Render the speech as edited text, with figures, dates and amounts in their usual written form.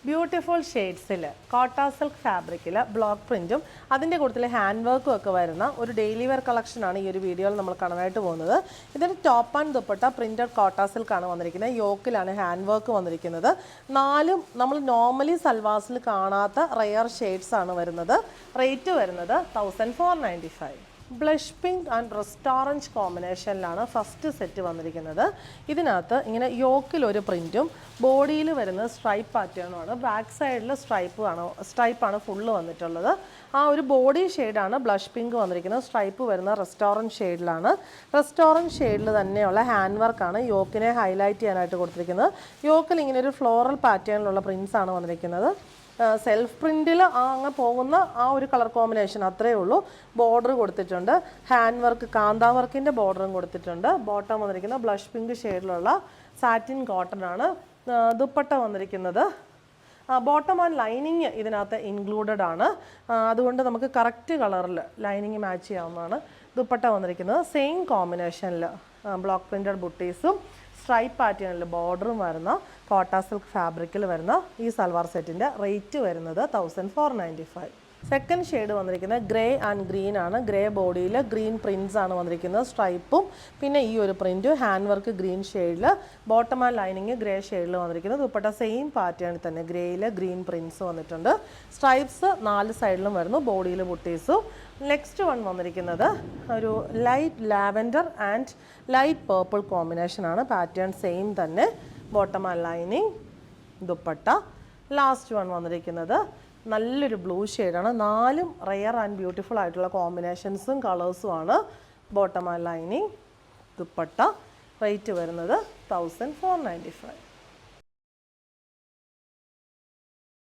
Beautiful ഷെയ്ഡ്സിൽ കോട്ട silk ഫാബ്രിക്കിൽ block പ്രിൻറ്റും അതിൻ്റെ കൂട്ടത്തിൽ ഹാൻഡ് വർക്കും ഒക്കെ വരുന്ന ഒരു ഡെയിലി വെയർ കളക്ഷനാണ് ഈ ഒരു വീഡിയോയിൽ നമ്മൾ കാണാനായിട്ട് പോകുന്നത്. ഇതിൻ്റെ ടോപ്പ് ആൻഡ് ദുപ്പട്ട പ്രിൻറ്റഡ് കോട്ട സിൽക്കാണ് വന്നിരിക്കുന്നത്. യോക്കിലാണ് ഹാൻഡ് വർക്ക് വന്നിരിക്കുന്നത്. നാലും നമ്മൾ നോർമലി സൽവാസിൽ കാണാത്ത റെയർ ഷെയ്ഡ്സ് ആണ് വരുന്നത്. റേറ്റ് വരുന്നത് 1495. ബ്ലഷ് പിങ്ക് ആൻഡ് റെസ്റ്റോറൻറ്റ് കോമ്പിനേഷനിലാണ് ഫസ്റ്റ് സെറ്റ് വന്നിരിക്കുന്നത്. ഇതിനകത്ത് ഇങ്ങനെ യോക്കിൽ ഒരു പ്രിൻറ്റും ബോഡിയിൽ വരുന്ന സ്ട്രൈപ്പ് പാറ്റേണുമാണ്. ബാക്ക് സൈഡിൽ സ്ട്രൈപ്പാണ് ഫുള്ള് വന്നിട്ടുള്ളത്. ആ ഒരു ബോഡി ഷെയ്ഡാണ് ബ്ലഷ് പിങ്ക് വന്നിരിക്കുന്നത്. സ്ട്രൈപ്പ് വരുന്ന റെസ്റ്റോറൻറ്റ് ഷെയ്ഡിലാണ്. റെസ്റ്റോറൻറ്റ് ഷെയ്ഡിൽ തന്നെയുള്ള ഹാൻഡ് വർക്കാണ് യോക്കിനെ ഹൈലൈറ്റ് ചെയ്യാനായിട്ട് കൊടുത്തിരിക്കുന്നത്. യോക്കിൽ ഇങ്ങനെ ഒരു ഫ്ലോറൽ പാറ്റേണിലുള്ള പ്രിൻസ് ആണ് വന്നിരിക്കുന്നത്. സെൽഫ് പ്രിൻറ്റിൽ അങ്ങ് പോകുന്ന ആ ഒരു കളർ കോമ്പിനേഷൻ അത്രയേ ഉള്ളൂ. ബോർഡർ കൊടുത്തിട്ടുണ്ട്. ഹാൻഡ് വർക്ക് കാന്ത വർക്കിൻ്റെ ബോർഡറും കൊടുത്തിട്ടുണ്ട്. ബോട്ടം വന്നിരിക്കുന്ന ബ്ലഷ് പിങ്ക് ഷെയ്ഡിലുള്ള സാറ്റിൻ കോട്ടൺ ആണ്. ദുപ്പട്ട വന്നിരിക്കുന്നത് ബോട്ടം ആൻഡ് ലൈനിങ് ഇതിനകത്ത് ഇൻക്ലൂഡഡ് ആണ്. അതുകൊണ്ട് നമുക്ക് കറക്റ്റ് കളറിൽ ലൈനിങ് മാച്ച് ചെയ്യാവുന്നതാണ്. ദുപ്പട്ട വന്നിരിക്കുന്നത് സെയിം കോമ്പിനേഷനിൽ ബ്ലോക്ക് പ്രിൻറ്റഡ് ബുട്ടീസും സ്ട്രൈപ്പ് പാറ്റേണിൽ ബോർഡറും വരുന്ന കോട്ട സിൽക്ക് ഫാബ്രിക്കിൽ വരുന്ന ഈ സൽവാർ സെറ്റിൻ്റെ റേറ്റ് വരുന്നത് 1495. സെക്കൻഡ് ഷെയ്ഡ് വന്നിരിക്കുന്നത് ഗ്രേ ആൻഡ് ഗ്രീൻ ആണ്. ഗ്രേ ബോഡിയിൽ ഗ്രീൻ പ്രിൻസ് ആണ് വന്നിരിക്കുന്നത്. സ്ട്രൈപ്പും പിന്നെ ഈ ഒരു പ്രിൻറ്റും ഹാൻഡ് വർക്ക് ഗ്രീൻ ഷെയ്ഡിൽ ബോട്ടം ആൻഡ് ലൈനിങ് ഗ്രേ ഷെയ്ഡിൽ വന്നിരിക്കുന്നത്. ദുപ്പട്ട സെയിം പാറ്റേണിൽ തന്നെ ഗ്രേയിൽ ഗ്രീൻ പ്രിൻസ് വന്നിട്ടുണ്ട്. സ്ട്രൈപ്സ് 4 സൈഡിലും വരുന്നു. ബോഡിയിൽ ബുട്ടീസും. നെക്സ്റ്റ് വൺ വന്നിരിക്കുന്നത് ഒരു light lavender and light purple കോമ്പിനേഷനാണ്. പാറ്റേൺ സെയിം തന്നെ. Bottom and lining dupatta. Last one വന്നിരിക്കുന്നത് നല്ലൊരു ബ്ലൂ ഷെയ്ഡാണ്. 4 റെയർ ആൻഡ് ബ്യൂട്ടിഫുൾ ആയിട്ടുള്ള കോമ്പിനേഷൻസും കളേഴ്സും ആണ്. Bottom and lining dupatta. Rate വരുന്നത് 1495.